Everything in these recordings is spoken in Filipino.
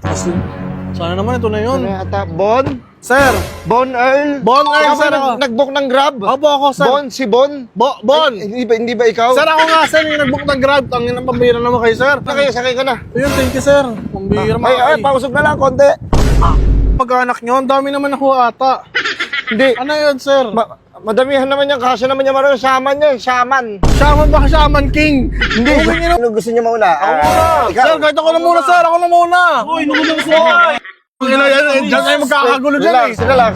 Kasi, sana naman ito na yun. Ano yata? Bon? Sir! Bon Earl? Bon Earl, Ikaw ba sir, ako. nag-book ng Grab? Opo ako, sir. Bon? Si Bon? Bon! Ay, hindi ba ikaw? Sir, ako nga, sir, yung nag-book ng Grab. Tangin ng pambira naman kayo, sir. Sakay ka na. Ayun, thank you, sir. Pambira Ay, pausog na lang, konti. Pag-anak nyo, ang dami naman ako ata. Hindi. Ano yun, sir? Madamihan naman yan, kasya naman yan, marunong shaman yan, shaman. Shaman ba? Shaman King? Hindi. Ano gusto niyo mauna? Ako muna. Sir, kahit ako na muna, sir. Ako na muna. Uy, naman gusto ko. Diyan tayo magkakagulo dyan eh. Relax.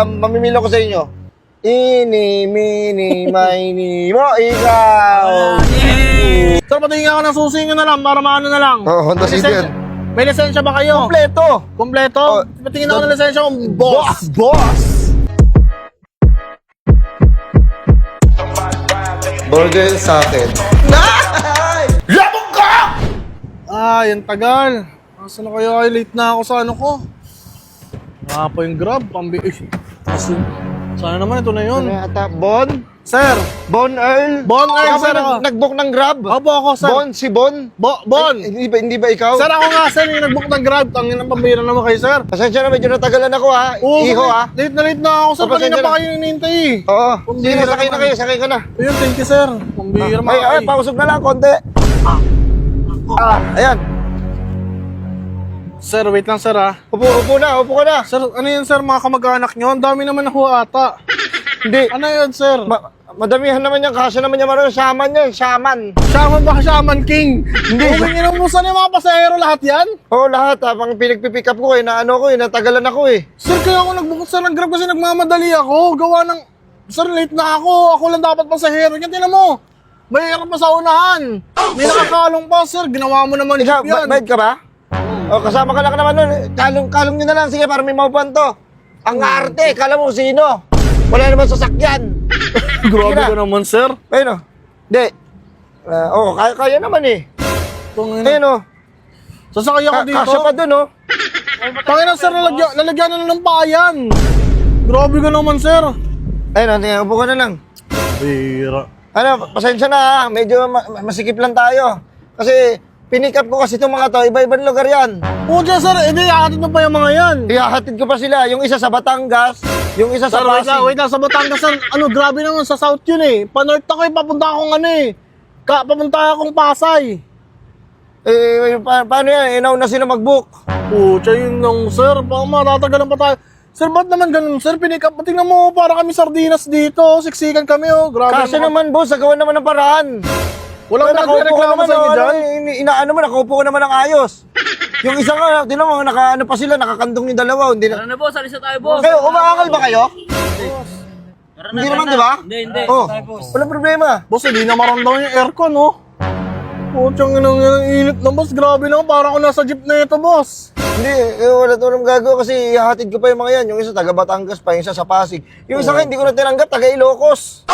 Mamimili ko sa inyo. Ini, mini, mini, mo, ikaw. Sir, patingin ako ng susi nyo na lang para maano na lang. Oh, Honda City yan. May lisensya ba kayo? Kompleto. Kompleto? Oh, Patingin ako ng lisensya kong boss. Boss! Burger sa akin. Labog ka! Ay, ang tagal. Asa na kayo? Ay, late na ako sa ano ko. Nga pa yung Grab. Kasi, sana naman ito na yun. Ano yata? Bon? Sir! Bon Earl? Bon Earl, Ikaw ba sir, ako. nag-book ng Grab? Opo ako, sir. Bon? Si Bon? Bon! Ay, hindi ba ikaw? Sir, ako nga, sir, yung nag-book ng Grab. Tangin ng pambira naman kayo, sir. Pasensya na, medyo natagalan ako ha. Iho ha. Late na ako, sir. Oh, pasensya Kanina na. pa kayo hinihintay eh. Oo. Pambira Sige, sakay na naman. kayo, sakay ka na. Ayun, thank you, sir. Pambira mga Ay, pausog na lang, konti. Ayan. Sir, wait lang, sir, ha. Upo ka na. Sir, ano yun, sir, mga kamag-anak nyo? Ang dami naman ako ata. Hindi. Ano yun, sir? Madamihan naman yan, kasya naman yan, marunong shaman yan, shaman. Shaman ba? Shaman King? Hindi. Kung inumusan yung mga pasahero lahat yan? Oo, lahat ha, pang pinagpipick up ko eh, natagalan ako eh. Sir, kaya ako nagbukod sa ng Grab kasi nagmamadali ako. Gawa ng... Sir, late na ako. Ako lang dapat pasahero. Yan, tinan mo. May hirap pa sa unahan. May nakakalong pa, sir. Ginawa mo naman Ikaw, jeep yan. bayad ka ba? O, kasama ka lang naman nun. Kalong nyo na lang, sige, para may maupuan to. Ang arte, kala mo sino? Wala naman sasakyan. Grabe Sige na. ka naman, sir. Ayun o. Hindi. Kaya naman eh. Ayun o. Sasakay ako dito. Kasya pa dun o. Tangin na, sir. Lalagyan na ng payan. Grabe ka naman, sir. Ayun o, tingnan, upo ka na lang. Bira. Ano, pasensya na ha. Medyo masikip lang tayo. Kasi pinick up ko kasi itong mga to, iba-ibang lugar yan. Pucha, sir. Hindi, akatid mo pa yung mga yan. Ihahatid ko pa sila. Yung isa sa Batangas, yung isa sa Sir, Pasig. wait lang. Sa Batangas, sir. Ano, grabe naman sa south yun eh. Pa-north ako eh. Papunta akong ano eh. Papunta akong Pasay. Paano yan? Inauna sila mag-book. Pucha, yun lang, sir. Baka matatagalan pa tayo. Sir, ba't naman ganun, sir? Pinikap. Tingnan mo, para kami sardinas dito. Siksikan kami, oh. Grabe Kasi naman, boss, nagawa naman ng paraan. Walang nagreklamo sa inyo dyan? Inaano mo, nakaupo ka naman ng ayos. Yung isa nga, tinan mo, ano pa sila, nakakandong yung dalawa. Hindi na. Tara na boss, alis na tayo boss. Kayo, umaangal ba kayo? Hindi naman, di ba? Hindi. Oh, walang problema. Boss, hindi na maramdaman yung aircon, oh. Pucha, ang init na, boss. Grabe naman, parang ako nasa jeep na ito, boss. Hindi, wala tulong gagawa kasi ihahatid ko pa yung mga yan. Yung isa taga Batangas pa, yung isa sa Pasig. Yung isa nga, hindi ko na tinanggap, taga Ilocos.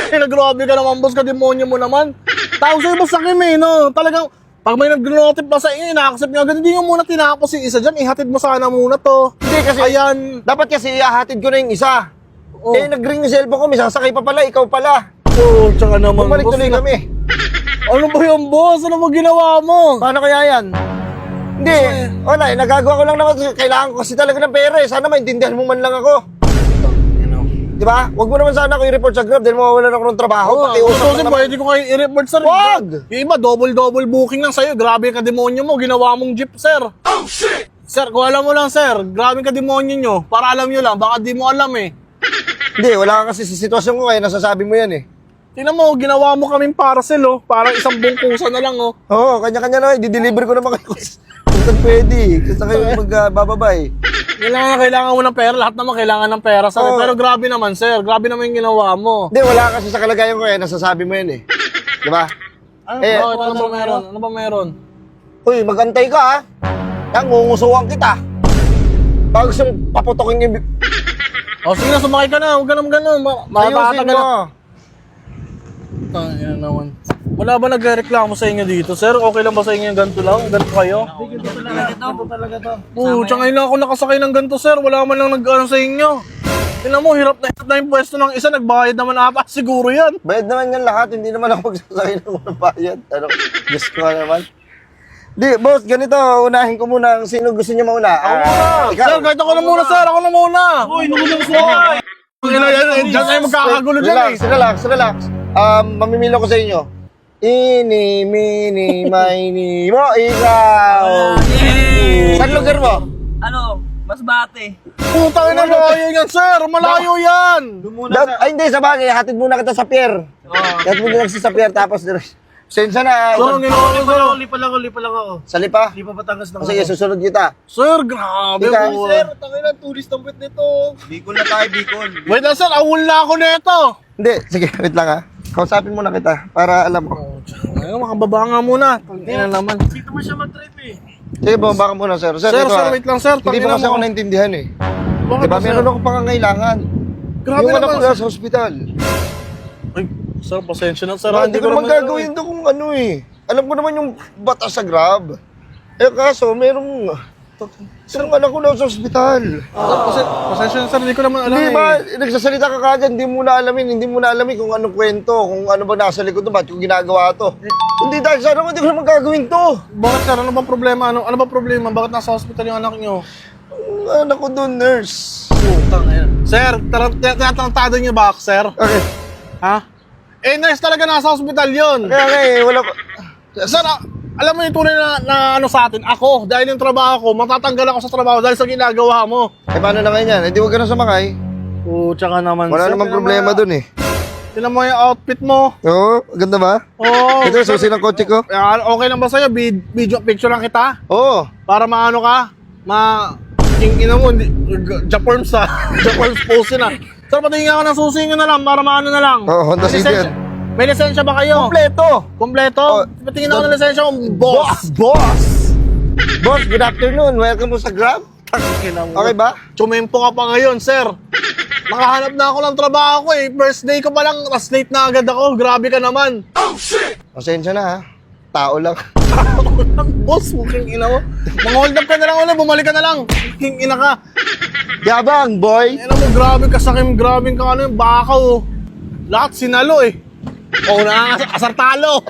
Grabe ka naman, boss. Kademonyo mo naman. Tawag sa'yo, boss, sakim eh, no? Talagang, pag may nag-notif pa sa inyo, ina-accept nyo agad, hindi nyo muna tinapos yung isa dyan. Ihatid mo sana muna to. Hindi kasi, Ayan. dapat kasi ihahatid ko na yung isa. Oh. Eh, nag-ring yung cellphone ko, may sasakay pa pala, ikaw pala. Oh, tsaka naman, Bumalik boss. tuloy kami. Ano ba yung boss? Ano ba ginawa mo? Paano kaya yan? Hindi, wala, nagagawa ko lang naman. Kailangan ko kasi talaga ng pera eh. Sana maintindihan mo man lang ako. Di ba? Huwag mo naman sana ako i-report sa Grab dahil mawawalan ako ng trabaho. Pati usap Kasi lang naman. pwede ko kayo i-report, sir. Wag! Yung iba, double booking lang sa'yo. Grabe ka demonyo mo. Ginawa mong jeep, sir. Oh, shit! Sir, kung alam mo lang, sir. Grabe ka demonyo nyo. Para alam nyo lang. Baka di mo alam eh. Hindi, wala ka kasi sa sitwasyon ko kaya nasasabi mo yan eh. Tingnan mo, ginawa mo kaming parcel, oh. Parang isang bungkusan na lang, oh. Oo, kanya-kanya na. I-deliver ko naman kayo. Kung pwede. Kasi kayo magbababay. Kailangan mo ng pera. Lahat naman kailangan ng pera, sir. Oo. Pero grabe naman, sir. Grabe naman yung ginawa mo. Hindi, wala kasi sa kalagayan ko kaya nasasabi mo yan eh. Di ba? Bakit? Ano ba meron? Ano ba meron? Uy, magantay ka ha. Yan, ngungusuhan kita. Bago siyang paputokin yung... O, sige na, sumakay ka na. Huwag ka naman ganun. Ayusin mo. Yan naman. Wala ba nagreklamo sa inyo dito, sir? Okay lang ba sa inyo yung ganito lang? Ganito kayo? Ganito talaga to. Oo, tsaka ngayon lang ako nakasakay ng ganito, sir. Wala man lang nag-ano sa inyo. Tingnan mo, hirap na yung pwesto ng isa. Nagbayad naman apat. Siguro yan. Bayad naman yan lahat. Hindi naman ako magsasakay ng unang bayad. Ano? Diyos ko naman. Di, boss, ganito, unahin ko muna ang sino gusto niyo mauna. Sir, kahit ako na muna, sir. Ako na muna. Uy, nagulang sir. Diyan tayo magkakagulo dyan eh. Relax. Mamimilo ko sa inyo. Ini, mini, mini, mo, ikaw. Yay! Saan lugar mo? Ano? Masbate. Putang ina, malayo yan, sir. Malayo yan. Ay, hindi, sa bagay, hatid muna kita sa pier. Hatid muna kita sa pier, tapos, sensya na. So, ang ginawa ko, sir. Lipa lang ako. Sa lipa? Lipa Batangas na Sige, susunod kita. Sir, grabe Ika, po. tangin na, tourist ang puwet nito. Bicol na tayo, Bicol. Wait lang, sir. Awul na ako nito. Hindi, sige, wait lang ha. Kausapin muna kita, para alam mo. Ayun, makababa nga muna. Tangina naman. Dito mo siya mag-trip eh. Sige, bumaba ka muna, sir. Sir, ito, sir, ha. wait lang, sir. Hindi Tangina pa kasi mo. ako naintindihan eh. Bakit Diba, ba, sir? meron akong pangangailangan. Grabe Yung anak naman, ko nasa hospital. Ay, sir, pasensya na, sir. Hindi ko naman gagawin to kung ano eh. Alam ko naman yung batas sa Grab. Eh kaso, merong... Yung anak ko nasa hospital. Pasensya na, sir. Hindi ko naman alam Hindi eh. ba, nagsasalita ka kagad, hindi mo na alamin kung anong kwento, kung ano ba nasa likod doon, ba't yung ginagawa to. Hindi dahil sa ano, hindi ko naman gagawin to. Bakit, sir? Ano bang problema? Ano bang problema? Bakit nasa hospital yung anak niyo? Ang anak ko doon, nurse. Putang ina. Sir, tinatarantado niyo ba ako, sir? Okay. Ha? Eh, nurse talaga nasa hospital yun. Kaya nga eh, wala ko... Sir, alam mo yung tunay na ano sa atin? Ako, dahil yung trabaho ko, matatanggal ako sa trabaho dahil sa ginagawa mo. Eh, paano na ngayon yan? Eh, di huwag ka na sumakay. Tsaka naman, Wala sir. namang problema doon eh. Tinan mo yung outfit mo. Oo, ganda ba? Oo. Ito, susi ng kotse ko. Okay lang ba sa'yo? Video, picture lang kita? Oo. Para maano ka? King ina mo, Japorms ha. Japorms pose na. Sir, patingin ako ng susi nyo na lang para maano na lang. Oo, Honda May City lisensya- yan. May lisensya ba kayo? Kompleto. Kompleto? Oh, Patingin ako ng lisensya kong boss. Boss! Boss, good afternoon. Welcome po sa Grab. Okay ba? Tsumempo ka pa ngayon, sir. Nakahanap na ako ng trabaho ko eh. First day ko pa lang, tas late na agad ako. Grabe ka naman. Pasensya na ha. Tao lang. Boss, mukhang ina mo. Mang-hold up ka na lang ulit, bumalik ka na lang. Mukhang ina ka. Yabang, boy. Ina mo, grabe ka sakim, grabe ka ano yung baka oh. Lahat sinalo eh. Oh, asar talo.